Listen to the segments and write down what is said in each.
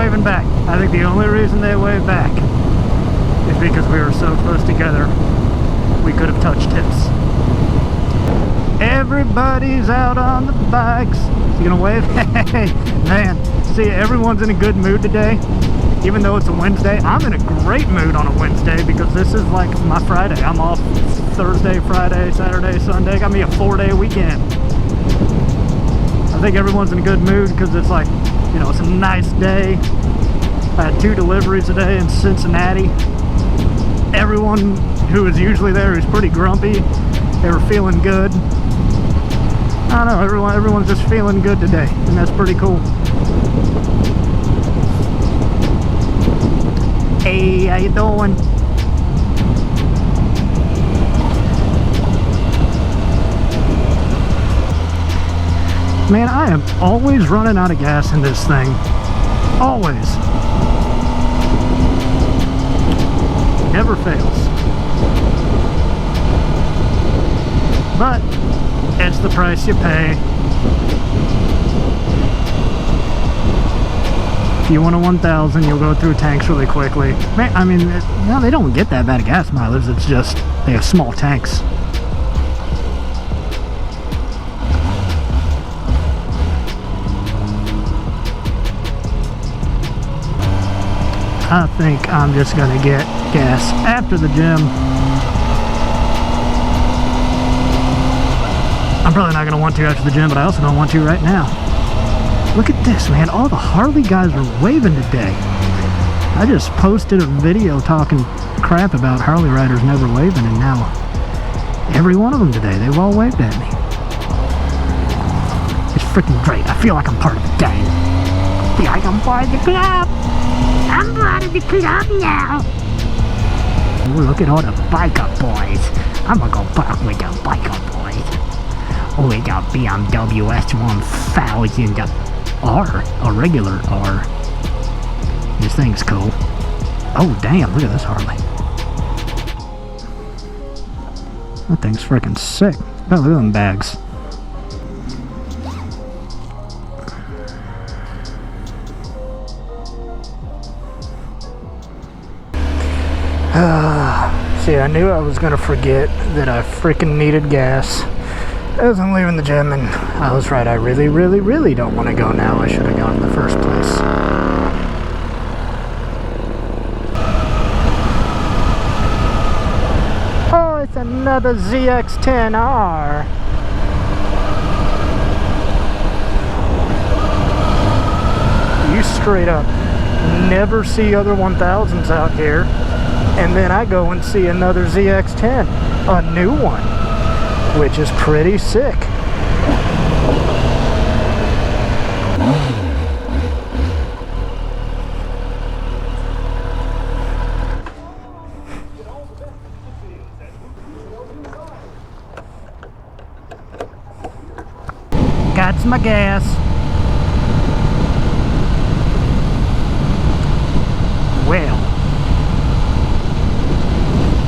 waving back. I think the only reason they waved back is because we were so close together, we could have touched tips. Everybody's out on the bikes. You gonna wave? Hey, man. See, everyone's in a good mood today. Even though it's a Wednesday, I'm in a great mood on a Wednesday because this is like my Friday. I'm off Thursday, Friday, Saturday, Sunday. Got me a 4-day weekend. I think everyone's in a good mood because it's like, you know, it's a nice day. I had 2 deliveries today in Cincinnati. Everyone who is usually there is pretty grumpy. They were feeling good. I don't know, everyone's just feeling good today, and that's pretty cool. Hey, how you doing? Man, I am always running out of gas in this thing. Always. Never fails. But it's the price you pay. If you want a 1000, you'll go through tanks really quickly. Man, I mean, no, they don't get that bad of gas mileage. It's just they have small tanks. I think I'm just gonna get gas after the gym. I'm probably not gonna want to after the gym, but I also don't want to right now. Look at this, man. All the Harley guys are waving today. I just posted a video talking crap about Harley riders never waving, and now every one of them today, they've all waved at me. It's freaking great. I feel like I'm part of the gang. I feel like I'm part of the club. I'm part of the club now. Ooh, look at all the biker boys. I'm gonna go park with the biker boys. Oh, we got BMW S1000R, a regular R. This thing's cool. Oh, damn, look at this Harley. That thing's freaking sick. Oh, look at them bags. See, I knew I was gonna forget that I freaking needed gas as I'm leaving the gym, and I was right. I really, really, really don't want to go now. I should have gone in the first place. Oh, it's another ZX-10R. You straight up never see other 1000s out here. And then I go and see another ZX-10, a new one, which is pretty sick. Got my gas. Well.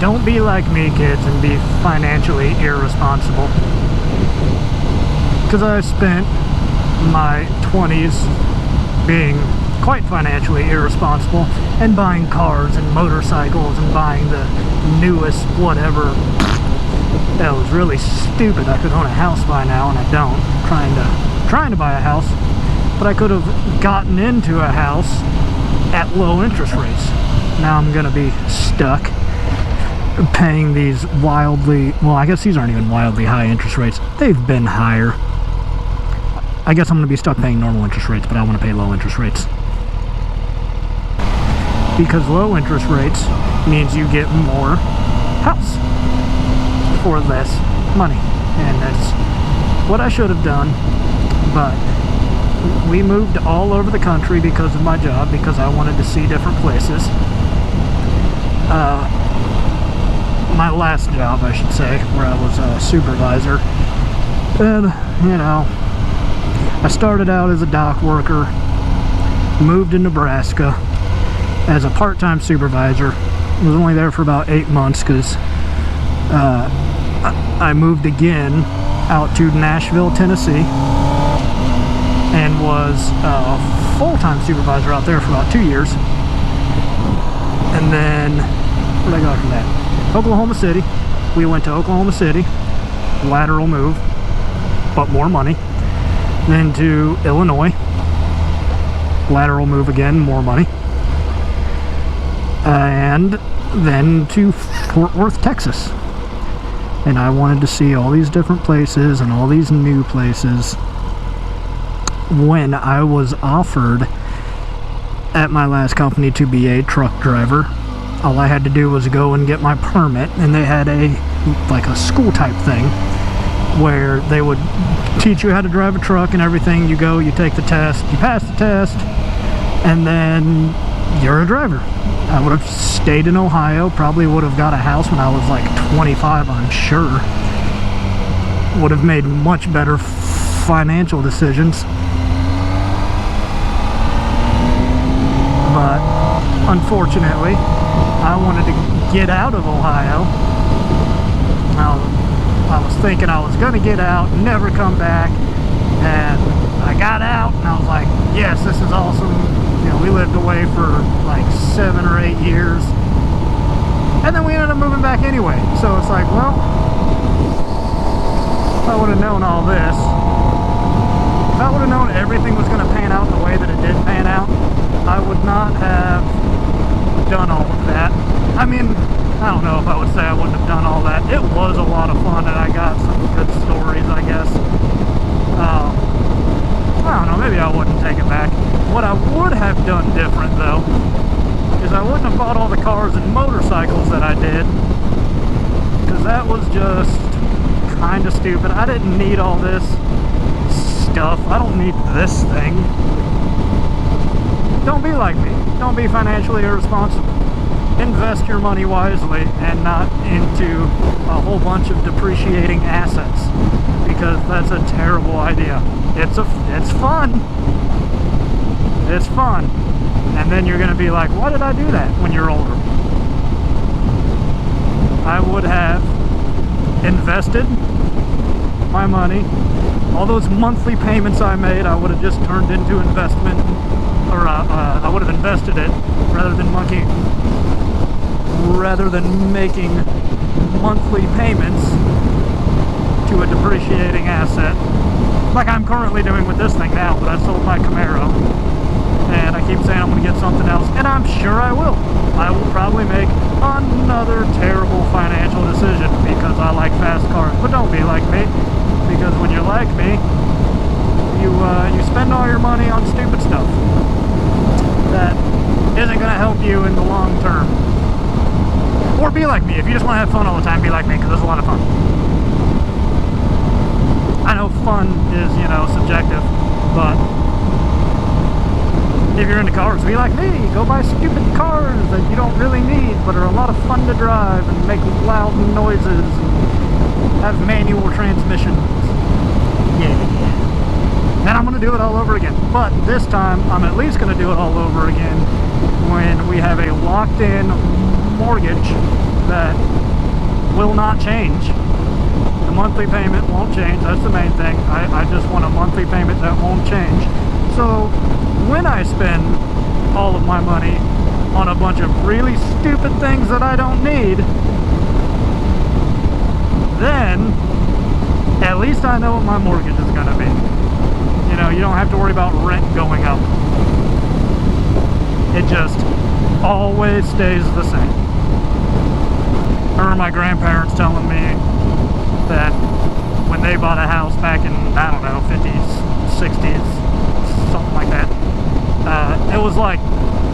Don't be like me, kids, and be financially irresponsible. Because I spent my 20s being quite financially irresponsible and buying cars and motorcycles and buying the newest whatever. That was really stupid. I could own a house by now, and I don't. Trying to buy a house, but I could have gotten into a house at low interest rates. Now I'm gonna be stuck paying these wildly, well, I guess these aren't even wildly high interest rates. They've been higher. I guess I'm going to be stuck paying normal interest rates, but I want to pay low interest rates. Because low interest rates means you get more house for less money. And that's what I should have done. But we moved all over the country because of my job, because I wanted to see different places. My last job, I should say, where I was a supervisor. And, you know, I started out as a dock worker, moved to Nebraska as a part-time supervisor. Was only there for about 8 months because I moved again out to Nashville, Tennessee, and was full-time supervisor out there for about 2 years. And then, where did I go after that? Oklahoma City. We went to Oklahoma City, lateral move, but more money. Then to Illinois, lateral move again, more money. And then to Fort Worth, Texas. And I wanted to see all these different places and all these new places. When I was offered at my last company to be a truck driver, all I had to do was go and get my permit, and they had a school type thing where they would teach you how to drive a truck and everything. You go, you take the test, you pass the test, and then you're a driver. I would have stayed in Ohio, probably would have got a house when I was like 25, I'm sure. Would have made much better financial decisions. But unfortunately, I wanted to get out of Ohio. I was thinking I was going to get out, never come back, and I got out, and I was like, yes, this is awesome. You know, we lived away for like 7 or 8 years, and then we ended up moving back anyway. So it's like, well, if I would have known all this, if I would have known everything was going to pan out the way that it did pan out, I would not have done all of that. I mean, I don't know if I would say I wouldn't have done all that. It was a lot of fun, and I got some good stories, I guess. I don't know, maybe I wouldn't take it back. What I would have done different, though, is I wouldn't have bought all the cars and motorcycles that I did, because that was just kind of stupid. I didn't need all this stuff. I don't need this thing. Don't be like me. Don't be financially irresponsible. Invest your money wisely and not into a whole bunch of depreciating assets, because that's a terrible idea. It's fun. It's fun. And then you're going to be like, why did I do that when you're older? I would have invested my money. All those monthly payments I made, I would have just turned into investment, or I would have invested it rather than making monthly payments to a depreciating asset, like I'm currently doing with this thing now. But I sold my Camaro, and I keep saying I'm going to get something else, and I'm sure I will. I will probably make another terrible financial decision because I like fast cars. But don't be like me, because when you're like me, you spend all your money on stupid stuff that isn't going to help you in the long term. Or be like me. If you just want to have fun all the time, be like me, because it's a lot of fun. I know fun is, subjective, but if you're into cars, be like me. Go buy stupid cars that you don't really need, but are a lot of fun to drive and make loud noises and have manual transmissions. Yeah. And I'm going to do it all over again. But this time, I'm at least going to do it all over again when we have a locked-in mortgage that will not change. The monthly payment won't change. That's the main thing. I just want a monthly payment that won't change. So when I spend all of my money on a bunch of really stupid things that I don't need, then at least I know what my mortgage is going to be. You don't have to worry about rent going up. It just always stays the same. I remember my grandparents telling me that when they bought a house back in, I don't know, 50s, 60s, something like that, it was like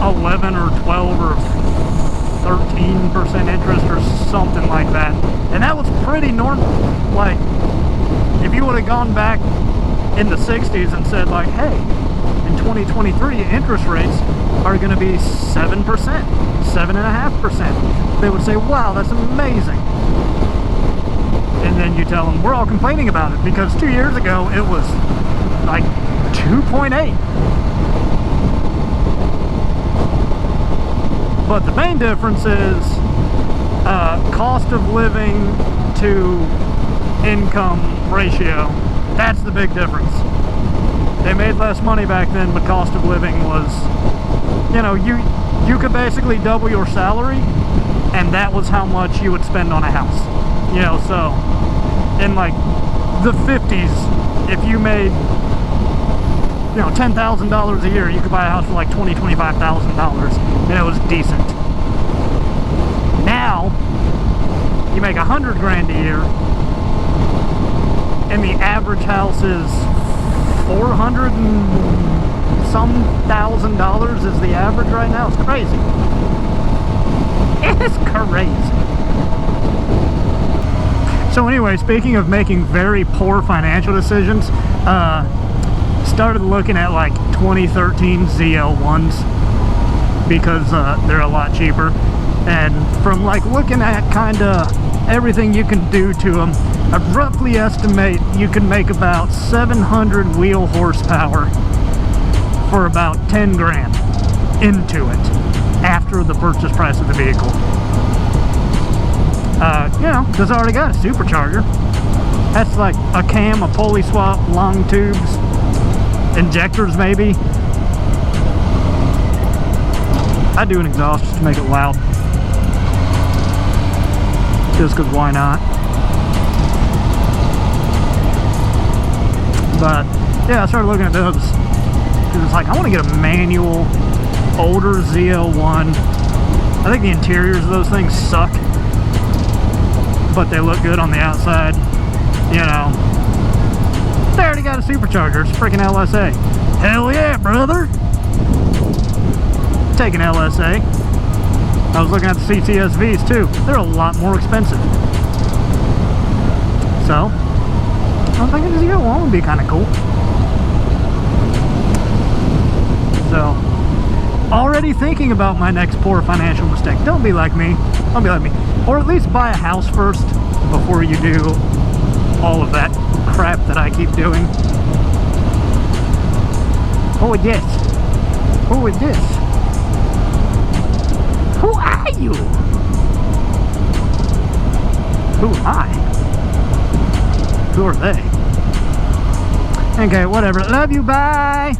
11 or 12 or 13% interest or something like that. And that was pretty normal. Like, if you would have gone back in the 60s and said, like, hey, in 2023, interest rates are going to be 7%, 7.5%. They would say, wow, that's amazing. And then you tell them, we're all complaining about it because 2 years ago it was like 2.8. But the main difference is cost of living to income ratio. That's the big difference. They made less money back then, but cost of living was, you know, you could basically double your salary, and that was how much you would spend on a house. You know, so in like the 50s, if you made, you know, $10,000 a year, you could buy a house for like $20,000, $25,000, and it was decent. Now, you make 100 grand a year, and the average house is 400 and some $1,000 is the average right now. It's crazy. It's crazy. So anyway, speaking of making very poor financial decisions, started looking at like 2013 ZL1s because they're a lot cheaper. And from like looking at kind of everything you can do to them, I roughly estimate you can make about 700 wheel horsepower for about 10 grand into it after the purchase price of the vehicle. You know, because I already got a supercharger. That's like a cam, a pulley swap, long tubes, injectors maybe. I do an exhaust just to make it loud. Just because why not? But yeah, I started looking at those because it's like I want to get a manual, older ZL1. I think the interiors of those things suck, but they look good on the outside. You know, they already got a supercharger. It's freaking LSA. Hell yeah, brother! Taking LSA. I was looking at the CCSVs too. They're a lot more expensive. So, I'm thinking the ZL1 would be kind of cool. So, already thinking about my next poor financial mistake. Don't be like me. Don't be like me. Or at least buy a house first before you do all of that crap that I keep doing. Who is this? Who is this? Who are you? Who am I? Who are they? Okay, whatever. Love you, bye!